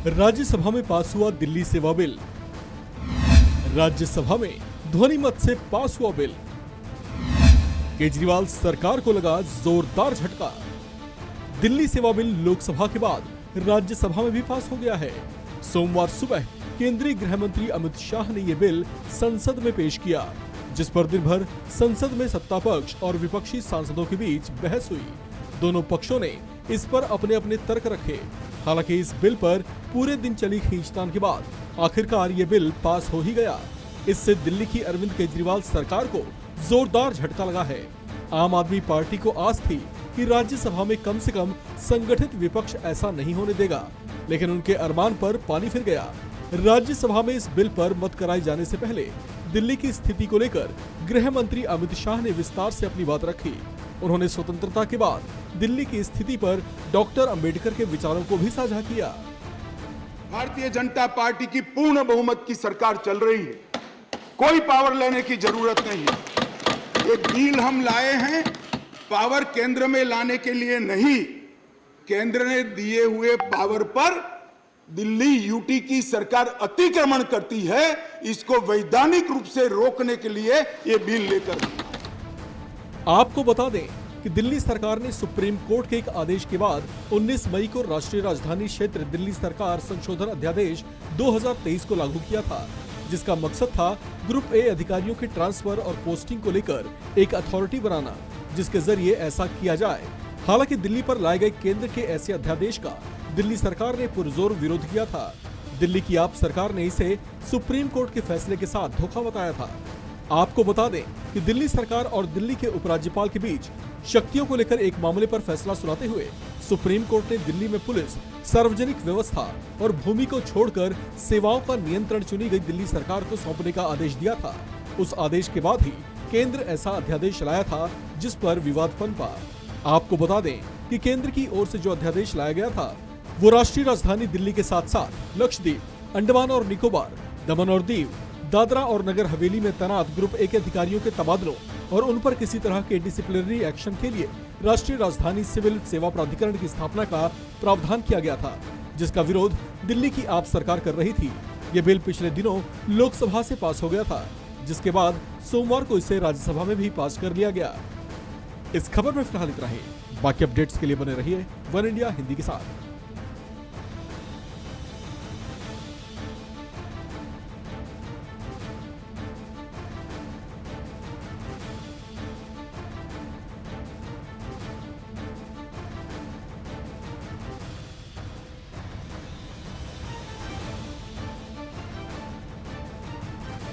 राज्यसभा में पास हुआ दिल्ली सेवा बिल। राज्यसभा में ध्वनि मत से पास हुआ बिल। केजरीवाल सरकार को लगा जोरदार झटका। दिल्ली सेवा बिल लोकसभा के बाद राज्यसभा में भी पास हो गया है। सोमवार सुबह केंद्रीय गृह मंत्री अमित शाह ने यह बिल संसद में पेश किया, जिस पर दिन भर संसद में सत्ता पक्ष और विपक्षी सांसदों के बीच बहस हुई। दोनों पक्षों ने इस पर अपने अपने तर्क रखे। हालांकि इस बिल पर पूरे दिन चली खींचतान के बाद आखिरकार ये बिल पास हो ही गया। इससे दिल्ली की अरविंद केजरीवाल सरकार को जोरदार झटका लगा है। आम आदमी पार्टी को आस थी कि राज्यसभा में कम से कम संगठित विपक्ष ऐसा नहीं होने देगा, लेकिन उनके अरमान पर पानी फिर गया। राज्यसभा में इस बिल पर मत कराए जाने से पहले दिल्ली की स्थिति को लेकर गृह मंत्री अमित शाह ने विस्तार से अपनी बात रखी। उन्होंने स्वतंत्रता के बाद दिल्ली की स्थिति पर डॉक्टर अंबेडकर के विचारों को भी साझा किया। भारतीय जनता पार्टी की पूर्ण बहुमत की सरकार चल रही है, कोई पावर लेने की जरूरत नहीं है। ये बिल हम लाए हैं पावर केंद्र में लाने के लिए नहीं, केंद्र ने दिए हुए पावर पर दिल्ली यूटी की सरकार अतिक्रमण करती है, इसको वैधानिक रूप से रोकने के लिए ये बिल लेकर। आपको बता दें कि दिल्ली सरकार ने सुप्रीम कोर्ट के एक आदेश के बाद 19 मई को राष्ट्रीय राजधानी क्षेत्र दिल्ली सरकार संशोधन अध्यादेश 2023 को लागू किया था, जिसका मकसद था ग्रुप ए अधिकारियों के ट्रांसफर और पोस्टिंग को लेकर एक अथॉरिटी बनाना, जिसके जरिए ऐसा किया जाए। हालांकि दिल्ली पर लाए गए केंद्र के ऐसे अध्यादेश का दिल्ली सरकार ने पुरजोर विरोध किया था। दिल्ली की आप सरकार ने इसे सुप्रीम कोर्ट के फैसले के साथ धोखा बताया था। आपको बता दें कि दिल्ली सरकार और दिल्ली के उपराज्यपाल के बीच शक्तियों को लेकर एक मामले पर फैसला सुनाते हुए सुप्रीम कोर्ट ने दिल्ली में पुलिस, सार्वजनिक व्यवस्था और भूमि को छोड़कर सेवाओं का नियंत्रण चुनी गई दिल्ली सरकार को सौंपने का आदेश दिया था। उस आदेश के बाद ही केंद्र ऐसा अध्यादेश लाया था, जिस पर विवाद पनपा। आपको बता दें कि केंद्र की ओर से जो अध्यादेश लाया गया था वो राष्ट्रीय राजधानी दिल्ली के साथ साथ लक्षद्वीप, अंडमान और निकोबार, दमन और दीव, दादरा और नगर हवेली में तैनात ग्रुप ए के अधिकारियों के तबादलों और उन पर किसी तरह के डिसिप्लिनरी एक्शन के लिए राष्ट्रीय राजधानी सिविल सेवा प्राधिकरण की स्थापना का प्रावधान किया गया था, जिसका विरोध दिल्ली की आप सरकार कर रही थी। ये बिल पिछले दिनों लोकसभा से पास हो गया था, जिसके बाद सोमवार को इसे राज्यसभा में भी पास कर लिया गया। इस खबर में फिलहाल इतना ही। बाकी अपडेट्स के लिए बने रहिए वन इंडिया हिंदी के साथ।